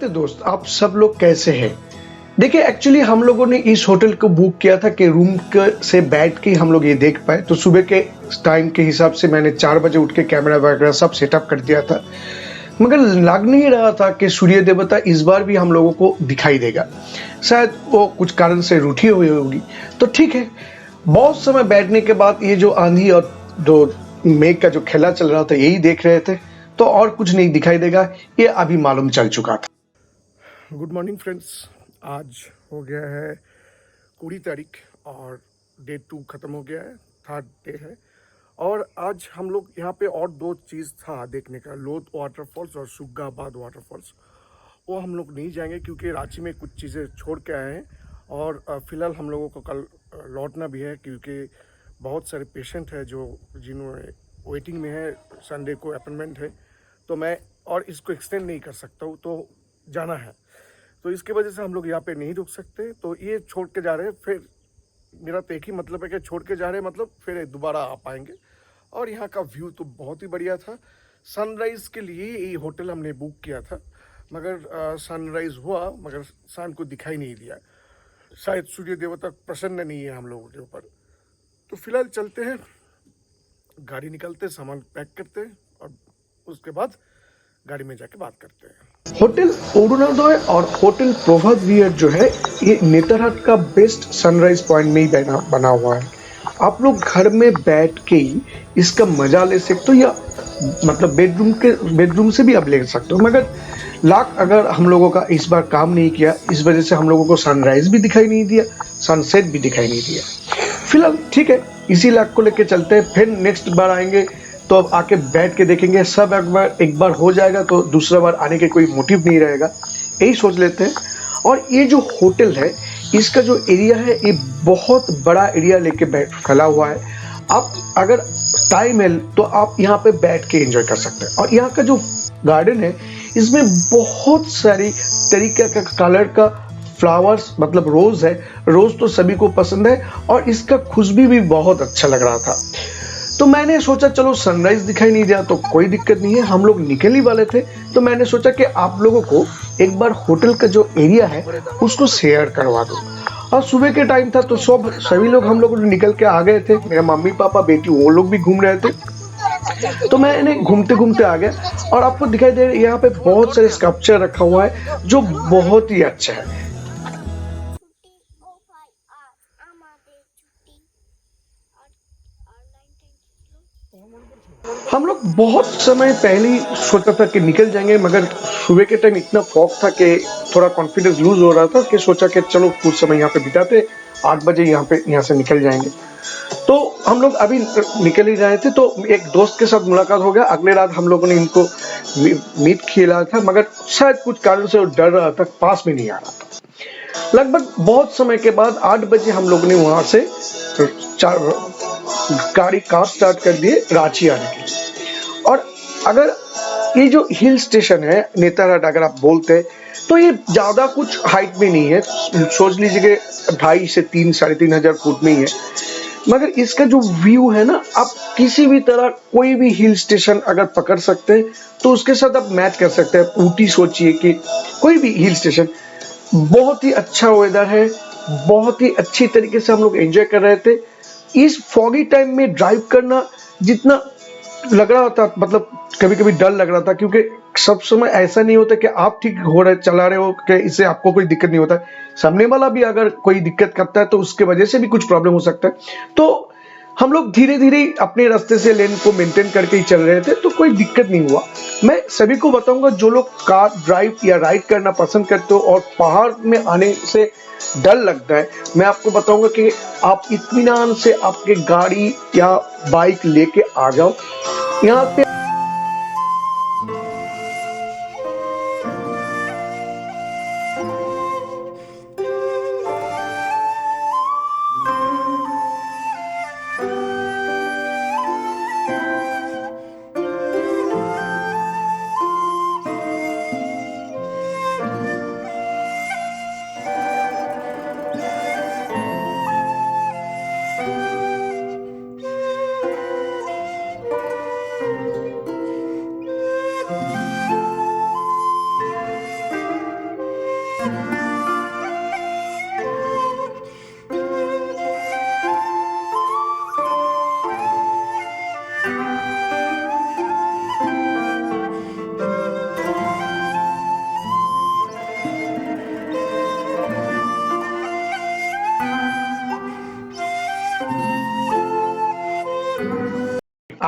नमस्ते दोस्त, आप सब लोग कैसे हैं? देखिए एक्चुअली हम लोगों ने इस होटल को बुक किया था कि रूम से बैठ के हम लोग ये देख पाए, तो सुबह के टाइम के हिसाब से मैंने 4 बजे उठ के कैमरा वगैरह सब सेटअप कर दिया था। मगर लग नहीं रहा था कि सूर्य देवता इस बार भी हम लोगों को दिखाई देगा। शायद वो कुछ कारण से रूठी हुई होगी। तो ठीक है, बहुत समय बैठने के बाद ये जो आंधी और जो मेघ का जो खेला चल रहा था यही देख रहे थे, तो और कुछ नहीं दिखाई देगा, ये अभी मालूम चल चुका था। Good morning friends. आज हो गया है 20 तारीख और डे 2 ख़त्म हो गया है, थर्ड डे है। और आज हम लोग यहाँ पे और दो चीज़ था देखने का, लोध वाटरफॉल्स और सुग्गाबाद वाटरफॉल्स। वो हम लोग नहीं जाएंगे क्योंकि रांची में कुछ चीज़ें छोड़ के आए हैं और फ़िलहाल हम लोगों को कल लौटना भी है क्योंकि बहुत सारे पेशेंट हैं जो जिन्होंने वेटिंग में है, संडे को अपॉइंटमेंट है, तो मैं और इसको एक्सटेंड नहीं कर सकता हूँ, तो जाना है। तो इसकी वजह से हम लोग यहाँ पे नहीं रुक सकते, तो ये छोड़ के जा रहे हैं। फिर मेरा तो एक ही मतलब है कि छोड़ के जा रहे हैं मतलब फिर दोबारा आ पाएंगे। और यहाँ का व्यू तो बहुत ही बढ़िया था। सनराइज़ के लिए ये होटल हमने बुक किया था, मगर सनराइज़ हुआ मगर सन को दिखाई नहीं दिया। शायद सूर्य देवता प्रसन्न नहीं है हम लोगों के ऊपर। तो फिलहाल चलते हैं, गाड़ी निकलते, सामान पैक करते हैं और उसके बाद गाड़ी में जाके बात करते हैं। होटल अरुणोदय और होटल प्रभात विहार जो है, ये नेतरहाट का बेस्ट सनराइज पॉइंट में ही बना हुआ है। आप लोग घर में बैठ के ही इसका मजा ले सकते हो, या मतलब बेडरूम से भी आप ले सकते हो। मगर लाख अगर हम लोगों का इस बार काम नहीं किया, इस वजह से हम लोगों को सनराइज भी दिखाई नहीं दिया, सनसेट भी दिखाई नहीं दिया। फिलहाल ठीक है, इसी लाख को लेके चलते हैं। फिर नेक्स्ट बार आएंगे तो अब आके बैठ के देखेंगे, सब एक बार हो जाएगा तो दूसरा बार आने के कोई मोटिव नहीं रहेगा, यही सोच लेते हैं। और ये जो होटल है, इसका जो एरिया है, ये बहुत बड़ा एरिया लेके फैला हुआ है। आप अगर टाइम है तो आप यहाँ पे बैठ के एंजॉय कर सकते हैं। और यहाँ का जो गार्डन है, इसमें बहुत सारी तरीके का कलर का फ्लावर्स, मतलब रोज है। रोज तो सभी को पसंद है और इसका खुशबू भी बहुत अच्छा लग रहा था। तो मैंने सोचा चलो सनराइज दिखाई नहीं दिया तो कोई दिक्कत नहीं है, हम लोग निकल ही वाले थे। तो मैंने सोचा कि आप लोगों को एक बार होटल का जो एरिया है उसको शेयर करवा दूं। और सुबह के टाइम था तो सभी लोग हम लोग निकल के आ गए थे, मेरे मम्मी पापा बेटी वो लोग भी घूम रहे थे। तो मैंने घूमते घूमते आ गया और आपको दिखाई दे रहा है यहाँ पे बहुत सारे स्कल्पचर रखा हुआ है जो बहुत ही अच्छा है। हम लोग बहुत समय पहले ही सोचा था कि निकल जाएंगे, मगर सुबह के टाइम इतना फॉग था कि थोड़ा कॉन्फिडेंस लूज हो रहा था कि सोचा कि चलो कुछ समय यहाँ पे बिताते, 8 बजे यहाँ से निकल जाएंगे। तो हम लोग अभी निकल ही रहे थे तो एक दोस्त के साथ मुलाकात हो गया। अगले रात हम लोगों ने इनको मीट खिलाया था, मगर शायद कुछ कारण से वो डर रहा था, पास में नहीं आ रहा था। लगभग बहुत समय के बाद 8 बजे हम लोग ने वहां से गाड़ी कार स्टार्ट कर दिए रांची आने के लिए। और अगर ये जो हिल स्टेशन है नेतरहाट, अगर आप बोलते हैं तो ये ज्यादा कुछ हाइट में नहीं है, सोच लीजिए कि 2.5 से 3 साढ़े 3 हजार फुट में ही है। मगर इसका जो व्यू है ना, आप किसी भी तरह कोई भी हिल स्टेशन अगर पकड़ सकते हैं तो उसके साथ आप मैच कर सकते हैं। ऊटी सोचिए कि कोई भी हिल स्टेशन, बहुत ही अच्छा वेदर है, बहुत ही अच्छी तरीके से हम लोग एंजॉय कर रहे थे। इस फॉगी टाइम में ड्राइव करना जितना लग रहा था, मतलब कभी कभी डर लग रहा था, क्योंकि सब समय ऐसा नहीं होता कि आप ठीक हो रहे चला रहे हो कि इससे आपको कोई दिक्कत नहीं होता है। सामने वाला भी अगर कोई दिक्कत करता है तो उसके वजह से भी कुछ प्रॉब्लम हो सकता है। तो हम लोग धीरे धीरे अपने रास्ते से लेन को मेंटेन करके ही चल रहे थे, तो कोई दिक्कत नहीं हुआ। मैं सभी को बताऊंगा जो लोग कार ड्राइव या राइड करना पसंद करते हो और पहाड़ में आने से डर लगता है, मैं आपको बताऊंगा कि आप इत्मीनान से आपके गाड़ी या बाइक लेके आ जाओ यहाँ पे।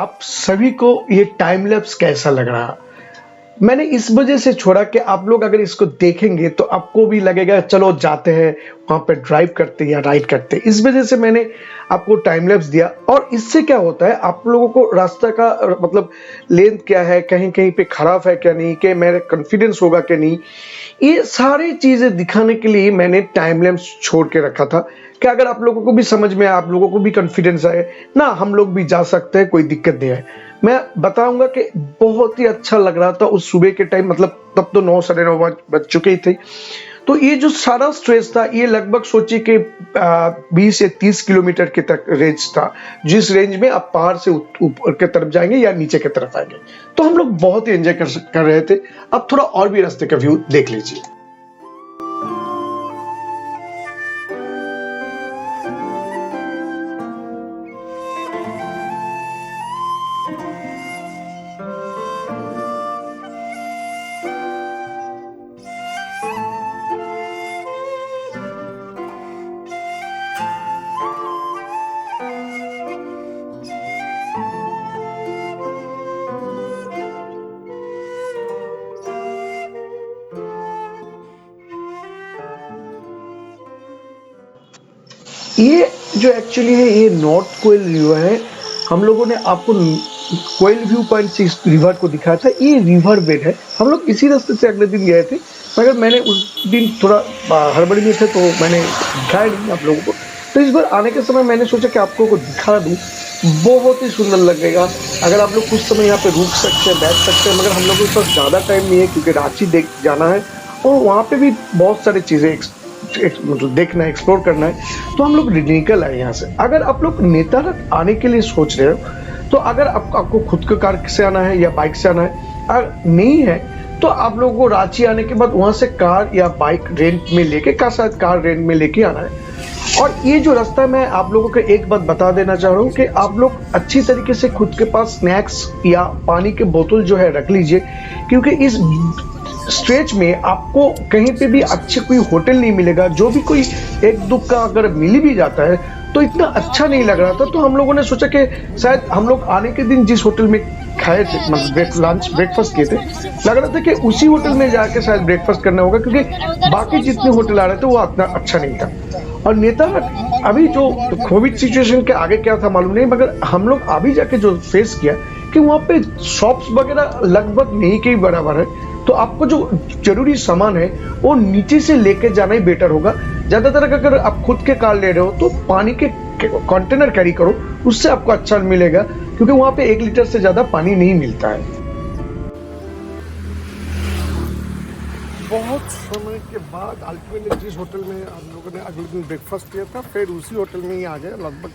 आप सभी को ये टाइम लैप्स कैसा लग रहा? मैंने इस वजह से छोड़ा कि आप लोग अगर इसको देखेंगे तो आपको भी लगेगा चलो जाते हैं वहाँ पे ड्राइव करते या राइड करते। इस वजह से मैंने आपको टाइम लैप्स दिया और इससे क्या होता है आप लोगों को रास्ता का मतलब लेंथ क्या है, कहीं-कहीं पे खराब है क्या नहीं, कि मेरा कॉन्फिडेंस होगा क्या नहीं। ये सारी चीज़ें दिखाने के लिए मैंने टाइम लैप्स छोड़ के रखा था कि अगर आप लोगों को भी समझ में आए, आप लोगों को भी कॉन्फिडेंस आए, ना हम लोग भी जा सकते हैं, कोई दिक्कत नहीं है। मैं बताऊँगा कि बहुत ही अच्छा लग रहा था उस सुबह के टाइम, मतलब तब तो 9 साढ़े 9 बज चुके ही थे। तो ये जो सारा स्ट्रेस था ये लगभग सोचिए कि 20 से 30 किलोमीटर के तक रेंज था, जिस रेंज में आप पहाड़ से ऊपर की तरफ जाएँगे या नीचे की तरफ आएँगे। तो हम लोग बहुत ही एन्जॉय कर रहे थे। अब थोड़ा और भी रास्ते का व्यू देख लीजिए। ये जो एक्चुअली है ये नॉर्थ कोयल रिवर है। हम लोगों ने आपको कोयल व्यू पॉइंट से इस रिवर को दिखाया था। ये रिवर बेड है। हम लोग इसी रास्ते से अगले दिन गए थे, मगर मैंने उस दिन थोड़ा हड़बड़ी में थे तो मैंने दिखाया नहीं आप लोगों को। तो इस बार आने के समय मैंने सोचा कि आपको को दिखा दूँ, बहुत ही सुंदर लगेगा। अगर आप लोग कुछ समय यहाँ पे रुक सकते हैं, बैठ सकते हैं, मगर हम लोगों के पास ज़्यादा टाइम नहीं है क्योंकि रांची देख जाना है और वहाँ पे भी बहुत सारी चीज़ें मतलब देखना है, एक्सप्लोर करना है। तो हम लोग निकल आए यहाँ से। अगर आप लोग नेतारक आने के लिए सोच रहे हो, तो अगर आपको खुद के कार से आना है या बाइक से आना है, अगर नहीं है तो आप लोगों को रांची आने के बाद वहाँ से कार या बाइक रेंट में लेके शायद कार रेंट में लेके आना है। और ये जो रास्ता मैं आप लोगों को एक बात बता देना चाह रहा हूँ कि आप लोग अच्छी तरीके से खुद के पास स्नैक्स या पानी के बोतल जो है रख लीजिए, क्योंकि इस स्ट्रेच में आपको कहीं पे भी अच्छे कोई होटल नहीं मिलेगा। जो भी कोई एक दुख का अगर मिल भी जाता है तो इतना अच्छा नहीं लग रहा था। तो हम लोगों ने सोचा कि शायद हम लोग आने के दिन जिस होटल में खाए थे, मतलब ब्रेकफास्ट किए थे, लग रहा था कि उसी होटल में जाके शायद ब्रेकफास्ट करना होगा, क्योंकि बाकी जितने होटल आ रहे थे वो उतना अच्छा नहीं था। और नेता अभी जो कोविड सिचुएशन के आगे क्या था मालूम नहीं, मगर हम लोग अभी जाके जो फेस किया कि वहाँ पे शॉप्स वगैरह लगभग नहीं के बराबर है। तो आपको जो जरूरी सामान है वो नीचे से लेके जाना ही बेटर होगा। ज्यादातर अगर आप खुद के कार ले रहे हो तो पानी के कंटेनर कैरी करो, उससे आपको अच्छा मिलेगा, क्योंकि वहाँ पे 1 लीटर से ज्यादा पानी नहीं मिलता है। बहुत समय के बाद अल्टीमेटली जिस होटल में हम लोगों ने अगले दिन ब्रेकफास्ट किया था, फिर उसी होटल में ही आ गए। लगभग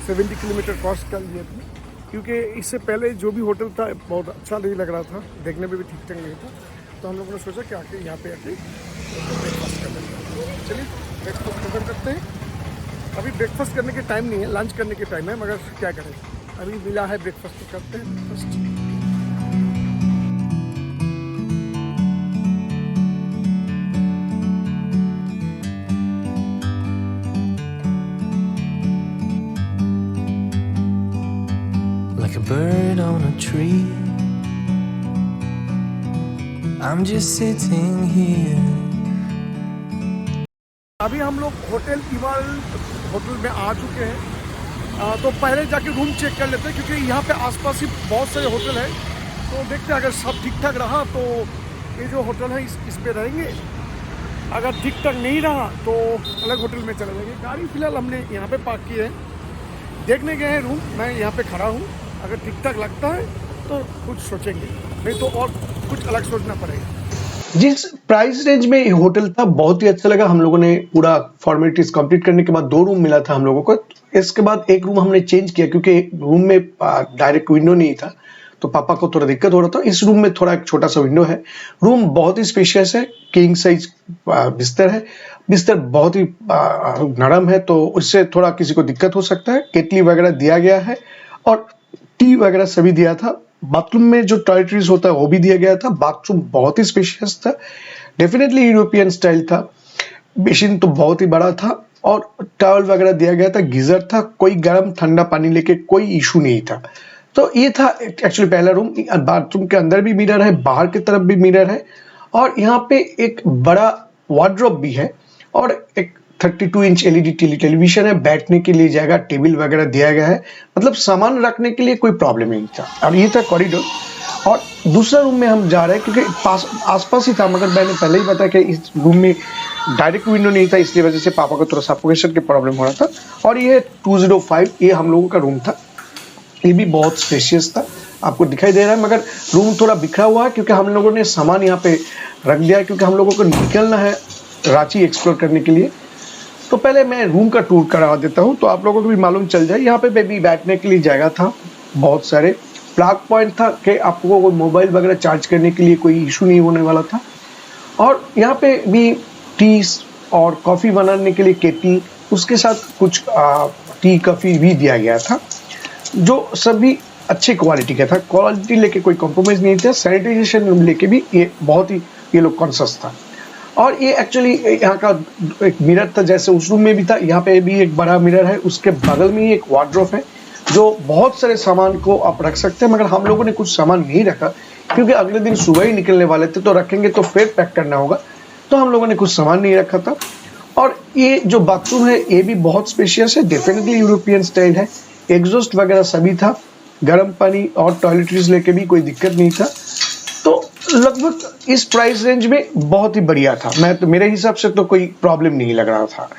70 किलोमीटर क्रॉस कर लिए थे, क्योंकि इससे पहले जो भी होटल था बहुत अच्छा नहीं लग रहा था, देखने में भी ठीक ठाक नहीं था। तो हम लोगों ने सोचा कि आके यहाँ पे आके ब्रेकफास्ट कर लेते हैं। चलिए ब्रेकफास्ट खत्म करते हैं। अभी ब्रेकफास्ट करने के टाइम नहीं है, लंच करने के टाइम है, मगर क्या करें, अभी मिला है ब्रेकफास्ट तो करते हैं breakfast. Like a bird on a tree, I'm just sitting here. अभी हम लोग होटल होटल में आ चुके हैं। तो पहले जाके रूम चेक कर लेते हैं, क्योंकि यहाँ पे आसपास ही बहुत सारे होटल हैं। तो देखते हैं, अगर सब ठीक ठाक रहा तो ये जो होटल है इस पे रहेंगे। अगर ठीक ठाक नहीं रहा तो अलग होटल में चले जाएंगे। गाड़ी फिलहाल हमने यहाँ पे पार्क की है, देखने गए हैं रूम। मैं यहाँ पे खड़ा हूँ, अगर ठीक ठाक लगता है तो कुछ सोचेंगे, नहीं तो और कुछ अलग सोचना पड़ेगा। जिस प्राइस रेंज में ये होटल था बहुत ही अच्छा लगा। हम लोगों ने पूरा फॉर्मेलिटीज कंप्लीट करने के बाद 2 रूम मिला था हम लोगों को। इसके बाद एक रूम हमने चेंज किया, क्योंकि रूम में डायरेक्ट विंडो नहीं था, तो पापा को थोड़ा दिक्कत हो रहा था। इस रूम में थोड़ा एक छोटा सा विंडो है। रूम बहुत ही स्पेशियस है, किंग साइज बिस्तर है। बिस्तर बहुत ही नरम है, तो उससे थोड़ा किसी को दिक्कत हो सकता है। केटली वगैरह दिया गया है और टी वगैरह सभी दिया था। बाथरूम में जो टॉयलेटरीज होता है वो भी दिया गया था। बाथरूम बहुत ही स्पेशियस था, डेफिनेटली यूरोपियन स्टाइल था। बेसिन तो बहुत ही बड़ा था। और टॉवल वगैरह दिया गया था, गीजर था, कोई गर्म ठंडा पानी लेके कोई इशू नहीं था। तो ये था एक्चुअली पहला रूम। बाथरूम के अंदर भी मिरर है, बाहर की तरफ भी मिरर है, और यहाँ पे एक बड़ा वार्डरोब भी है, और एक 32 इंच एलईडी टेलीविजन है, बैठने के लिए जगह, टेबल वगैरह दिया गया है, मतलब सामान रखने के लिए कोई प्रॉब्लम नहीं था। और ये था कॉरिडोर। और दूसरा रूम में हम जा रहे हैं क्योंकि आसपास ही था, मगर मैंने पहले ही बताया कि इस रूम में डायरेक्ट विंडो नहीं था, इसलिए वजह से पापा को थोड़ा सफोकेशन की प्रॉब्लम हो रहा था। और ये 205 ये हम लोगों का रूम था। ये भी बहुत स्पेशियस था, आपको दिखाई दे रहा है, मगर रूम थोड़ा बिखरा हुआ है क्योंकि हम लोगों ने सामान यहाँ पे रख दिया है, क्योंकि हम लोगों को निकलना है रांची एक्सप्लोर करने के लिए। तो पहले मैं रूम का टूर करा देता हूँ तो आप लोगों को भी मालूम चल जाए। यहाँ पे बेबी बैठने के लिए जगह था, बहुत सारे प्लग पॉइंट था कि आपको कोई मोबाइल वगैरह चार्ज करने के लिए कोई इशू नहीं होने वाला था। और यहाँ पे भी टी और कॉफ़ी बनाने के लिए केटली, उसके साथ कुछ टी कॉफ़ी भी दिया गया था, जो सभी अच्छी क्वालिटी का था। क्वालिटी लेके कोई कॉम्प्रोमाइज़ नहीं था। सैनिटाइजेशन लेके भी ये बहुत ही ये लोग कॉन्शियस था। और ये एक्चुअली यहाँ का एक मिरर था, जैसे उस रूम में भी था, यहाँ पे भी एक बड़ा मिरर है, उसके बगल में ही एक वार्डरोब है जो बहुत सारे सामान को आप रख सकते हैं, मगर हम लोगों ने कुछ सामान नहीं रखा क्योंकि अगले दिन सुबह ही निकलने वाले थे, तो रखेंगे तो फिर पैक करना होगा, तो हम लोगों ने कुछ सामान नहीं रखा था। और ये जो बाथरूम है ये भी बहुत स्पेशियस है, डेफिनेटली यूरोपियन स्टाइल है, एग्जॉस्ट वगैरह सभी था, गर्म पानी और टॉयलेटरीज लेके भी कोई दिक्कत नहीं था। तो लगभग इस प्राइस रेंज में बहुत ही बढ़िया था। मैं तो मेरे हिसाब से तो कोई प्रॉब्लम नहीं लग रहा था।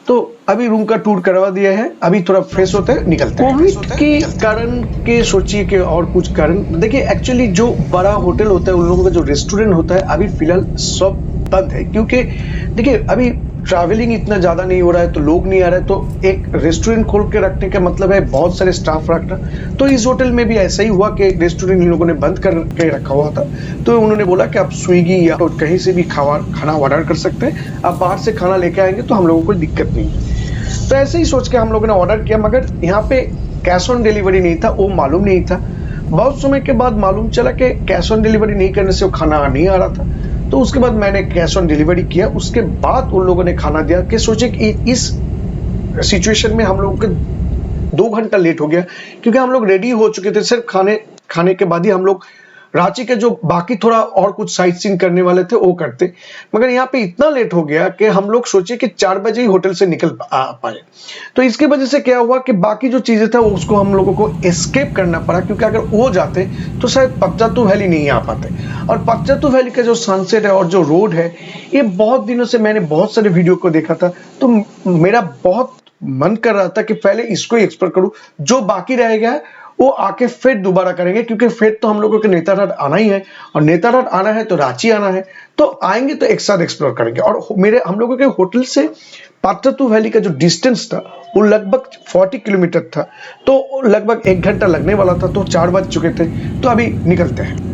तो अभी रूम का टूर करवा दिया है, अभी थोड़ा फ्रेश होते हैं, निकलते हैं। कोविड के कारण के सोचिए कि और कुछ कारण, देखिए एक्चुअली जो बड़ा होटल होता है उन लोगों का जो रेस्टोरेंट होता है अभी फिलहाल सब बंद है, क्योंकि देखिए अभी ट्रैवलिंग इतना ज्यादा नहीं हो रहा है, तो लोग नहीं आ रहे, तो एक रेस्टोरेंट खोल के रखने का मतलब है बहुत सारे स्टाफ रखना। तो इस होटल में भी ऐसा ही हुआ कि रेस्टोरेंट इन लोगों ने बंद करके रखा हुआ था, तो उन्होंने बोला कि आप स्विगी या तो कहीं से भी खाना ऑर्डर कर सकते हैं, आप बाहर से खाना लेके आएंगे तो हम लोगों को कोई दिक्कत नहीं है। तो ऐसे ही सोच के हम लोगों ने ऑर्डर किया, मगर यहाँ पे कैश ऑन डिलीवरी नहीं था, वो मालूम नहीं था। बहुत समय के बाद मालूम चला कि कैश ऑन डिलीवरी नहीं करने से वो खाना नहीं आ रहा था। तो उसके बाद मैंने कैश ऑन डिलीवरी किया, उसके बाद उन लोगों ने खाना दिया। कि सोचे कि इस सिचुएशन में हम लोगों के 2 घंटा लेट हो गया, क्योंकि हम लोग रेडी हो चुके थे, सिर्फ खाने के बाद ही हम लोग रांची के जो बाकी थोड़ा और कुछ साइट सीइंग करने वाले थे वो करते। मगर यहाँ पे इतना लेट हो गया कि हम लोग सोचे कि 4 बजे ही होटल से निकल पाए। तो इसकी वजह से क्या हुआ कि बाकी जो चीजें था उसको हम लोगों को एस्केप करना पड़ा, क्योंकि अगर वो जाते तो शायद पकजातू वैली नहीं आ पाते। और पकजातू वैली का जो सनसेट है और जो रोड है, ये बहुत दिनों से मैंने बहुत सारे वीडियो को देखा था, तो मेरा बहुत मन कर रहा था कि पहले इसको ही एक्सप्लोर करूं। जो बाकी रह गया है वो आके फिर दोबारा करेंगे, क्योंकि फिर तो हम लोगों के नेतरहाट आना ही है, और नेतरहाट आना है तो रांची आना है, तो आएंगे तो एक साथ एक्सप्लोर करेंगे। और हम लोगों के होटल से पकजातू वैली का जो डिस्टेंस था वो लगभग 40 किलोमीटर था, तो लगभग 1 घंटा लगने वाला था। तो 4 बज चुके थे, तो अभी निकलते हैं।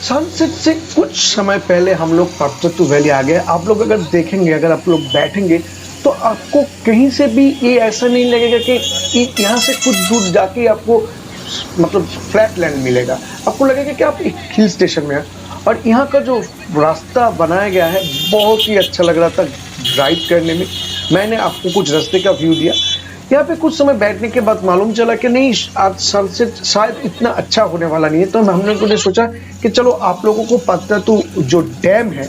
सनसेट से कुछ समय पहले हम लोग पकजातू वैली आ गए। आप लोग अगर देखेंगे, अगर आप लोग बैठेंगे तो आपको कहीं से भी ये ऐसा नहीं लगेगा कि यहाँ से कुछ दूर जाके आपको मतलब फ्लैट लैंड मिलेगा। आपको लगेगा कि आप एक हिल स्टेशन में हैं। और यहाँ का जो रास्ता बनाया गया है बहुत ही अच्छा लग रहा था ड्राइव करने में। मैंने आपको कुछ रास्ते का व्यू दिया। यहाँ पे कुछ समय बैठने के बाद मालूम चला कि नहीं, आज सनसेट शायद इतना अच्छा होने वाला नहीं है। तो हम लोगों ने सोचा कि चलो आप लोगों को पकजातू जो डैम है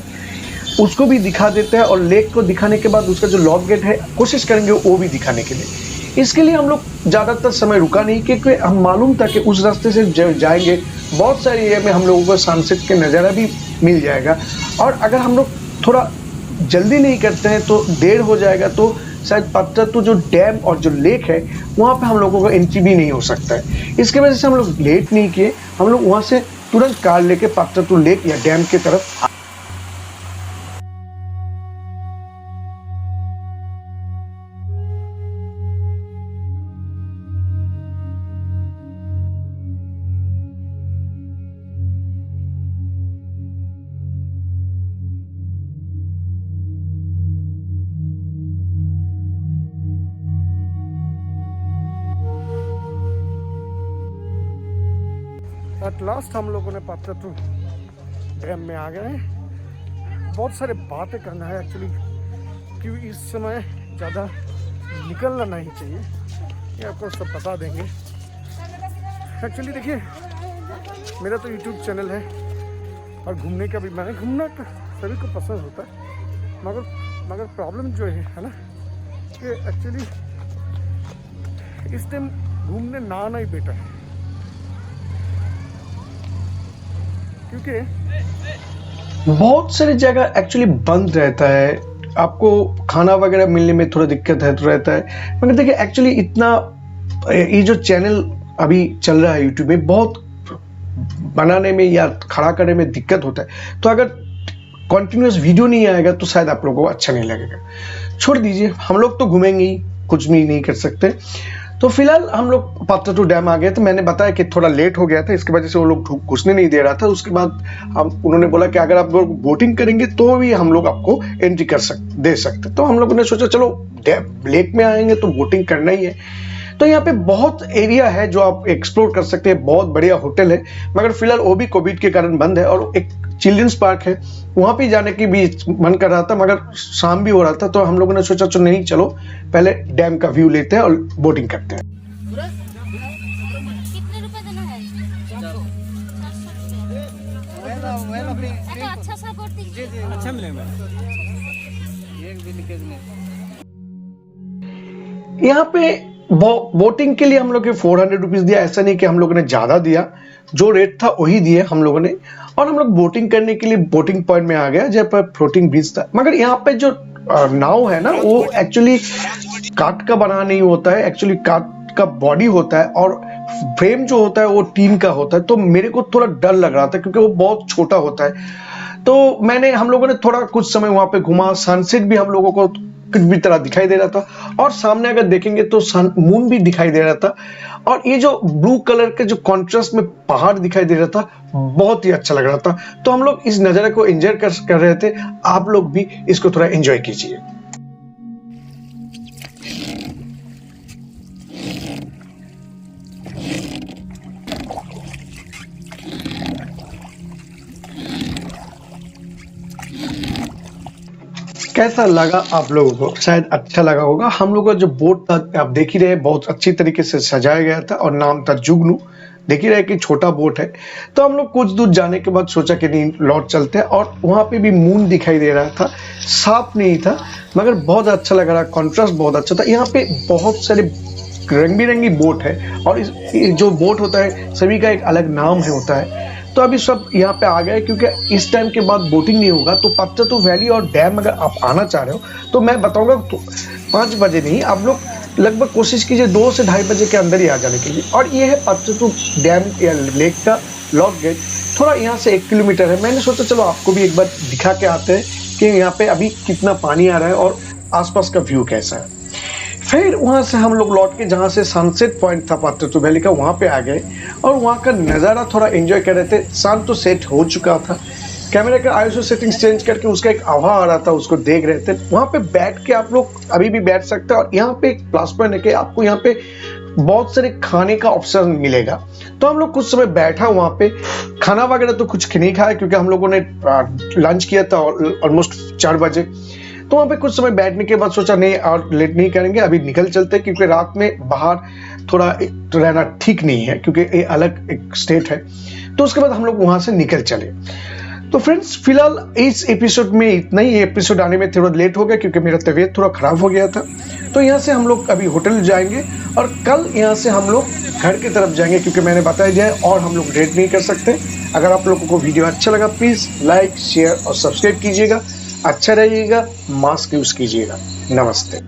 उसको भी दिखा देते हैं, और लेक को दिखाने के बाद उसका जो लॉक गेट है कोशिश करेंगे वो भी दिखाने के लिए। इसके लिए हम लोग ज़्यादातर समय रुका नहीं, क्योंकि हम मालूम था कि उस रास्ते से जाएंगे बहुत सारे एरिया में हम लोगों को सनसेट के नज़ारा भी मिल जाएगा। और अगर हम लोग थोड़ा जल्दी नहीं करते हैं तो देर हो जाएगा, तो शायद पात्रातु जो डैम और जो लेक है वहाँ पे हम लोगों का एंट्री भी नहीं हो सकता है। इसकी वजह से हम लोग लेट नहीं किए, हम लोग वहाँ से तुरंत कार लेके पात्रातु लेक या डैम की तरफ एट लास्ट हम लोगों ने पात्रातु डैम में आ गए हैं। बहुत सारे बातें करना है एक्चुअली, क्योंकि इस समय ज़्यादा निकलना नहीं चाहिए, ये आपको सब बता देंगे। एक्चुअली देखिए, मेरा तो यूट्यूब चैनल है और घूमने का भी, मैंने घूमना तो सभी को पसंद होता है, मगर प्रॉब्लम जो है ना कि एक्चुअली इस टाइम घूमने ना आना ही बेटर है, क्योंकि बहुत सारी जगह एक्चुअली बंद रहता है, आपको खाना वगैरह मिलने में थोड़ा दिक्कत है तो रहता है। मगर देखिए एक्चुअली इतना ये जो चैनल अभी चल रहा है यूट्यूब में, बहुत बनाने में या खड़ा करने में दिक्कत होता है, तो अगर कंटिन्यूअस वीडियो नहीं आएगा तो शायद आप लोगों को अच्छा नहीं लगेगा। छोड़ दीजिए, हम लोग तो घूमेंगे ही, कुछ भी नहीं कर सकते। तो फिलहाल हम लोग पात्रातु डैम आ गए थे। मैंने बताया कि थोड़ा लेट हो गया था, इसकी वजह से वो लोग घुसने नहीं दे रहा था। उसके बाद उन्होंने बोला कि अगर आप लोग बोटिंग करेंगे तो भी हम लोग आपको एंट्री दे सकते। तो हम लोगों ने सोचा चलो लेक में आएंगे तो बोटिंग करना ही है। तो यहाँ पे बहुत एरिया है जो आप एक्सप्लोर कर सकते हैं, बहुत बढ़िया होटल है, मगर फिलहाल वो भी कोविड के कारण बंद है। और एक चिल्ड्रंस पार्क है, वहां भी जाने की भी मन कर रहा था, मगर शाम भी हो रहा था। तो हम लोगों ने सोचा चलो नहीं, चलो पहले डैम का व्यू लेते हैं और बोटिंग करते हैं। कितने रुपए देना है? 400 अच्छा सा कर दीजिए। अच्छा मिलेगा। एक भी लीकेज नहीं। यहाँ पे बोटिंग के लिए हम लोग 400 रुपीज दिया, ऐसा नहीं कि हम लोगों ने ज्यादा दिया, जो रेट था वही दिए हम लोगों ने। और हम लोग बोटिंग करने के लिए बोटिंग पॉइंट में आ गया जहाँ पर फ्लोटिंग ब्रिज था। मगर यहाँ पे जो नाव है ना, वो एक्चुअली काठ का बना नहीं होता है, एक्चुअली काठ का बॉडी होता है और फ्रेम जो होता है वो टीन का होता है। तो मेरे को थोड़ा डर लग रहा था क्योंकि वो बहुत छोटा होता है। तो हम लोगों ने थोड़ा कुछ समय वहां पे घुमा, सनसेट भी हम लोगों को कुछ भी तरह दिखाई दे रहा था, और सामने अगर देखेंगे तो मून भी दिखाई दे रहा था। और ये जो ब्लू कलर के जो कॉन्ट्रास्ट में पहाड़ दिखाई दे रहा था, बहुत ही अच्छा लग रहा था। तो हम लोग इस नजारे को एंजॉय कर रहे थे। आप लोग भी इसको थोड़ा एंजॉय कीजिए। कैसा लगा आप लोगों को? शायद अच्छा लगा होगा। हम लोग का जो बोट था आप देख ही रहे, बहुत अच्छी तरीके से सजाया गया था और नाम था जुगनू। देख ही रहे कि छोटा बोट है। तो हम लोग कुछ दूर जाने के बाद सोचा कि नहीं, लौट चलते हैं। और वहां पे भी मून दिखाई दे रहा था, साफ नहीं था मगर बहुत अच्छा लग रहा, कॉन्ट्रास्ट बहुत अच्छा था। यहाँ पे बहुत सारे रंग बिरंगी बोट है और जो बोट होता है सभी का एक अलग नाम होता है। तो अभी सब यहाँ पे आ गए क्योंकि इस टाइम के बाद बोटिंग नहीं होगा। तो पात्रातु वैली और डैम अगर आप आना चाह रहे हो तो मैं बताऊंगा तो 5 बजे नहीं, आप लोग लगभग कोशिश कीजिए 2 से 2:30 बजे के अंदर ही आ जाने के लिए। और ये है पात्रातु डैम या लेक का लॉक गेट, थोड़ा यहाँ से 1 किलोमीटर है। मैंने सोचा चलो आपको भी एक बार दिखा के आते हैं कि यहाँ पे अभी कितना पानी आ रहा है और आसपास का व्यू कैसा है। फिर वहां से हम लोग लौट के जहां से सनसेट पॉइंट था पात्रातु वैली का, वहां पे आ गए और वहां का नज़ारा थोड़ा एंजॉय कर रहे थे। सन तो सेट हो चुका था, कैमरे का आईएसओ सेटिंग्स चेंज करके उसका एक आभा आ रहा था, उसको देख रहे थे। वहां पे बैठ के आप लोग अभी भी बैठ सकते हैं। और यहाँ पे एक प्लस पॉइंट है कि आपको यहाँ पे बहुत सारे खाने का ऑप्शन मिलेगा। तो हम लोग कुछ समय बैठा वहां पे, खाना वगैरह तो कुछ नहीं खाया क्योंकि हम लोगों ने लंच किया था ऑलमोस्ट 4 बजे। तो वहां पे कुछ समय बैठने के बाद सोचा नहीं और लेट नहीं करेंगे, अभी निकल चलते हैं क्योंकि रात में बाहर थोड़ा रहना ठीक नहीं है क्योंकि ये अलग एक स्टेट है। तो उसके बाद हम लोग वहां से निकल चले। तो फ्रेंड्स फिलहाल इस एपिसोड में इतना ही। ये एपिसोड आने में थोड़ा लेट हो गया क्योंकि मेरा तबीयत थोड़ा खराब हो गया था। तो यहाँ से हम लोग अभी होटल जाएंगे और कल यहाँ से हम लोग घर की तरफ जाएंगे क्योंकि मैंने बताया जाए और हम लोग लेट नहीं कर सकते। अगर आप लोगों को वीडियो अच्छा लगा प्लीज़ लाइक शेयर और सब्सक्राइब कीजिएगा। अच्छा रहिएगा, मास्क यूज कीजिएगा। नमस्ते।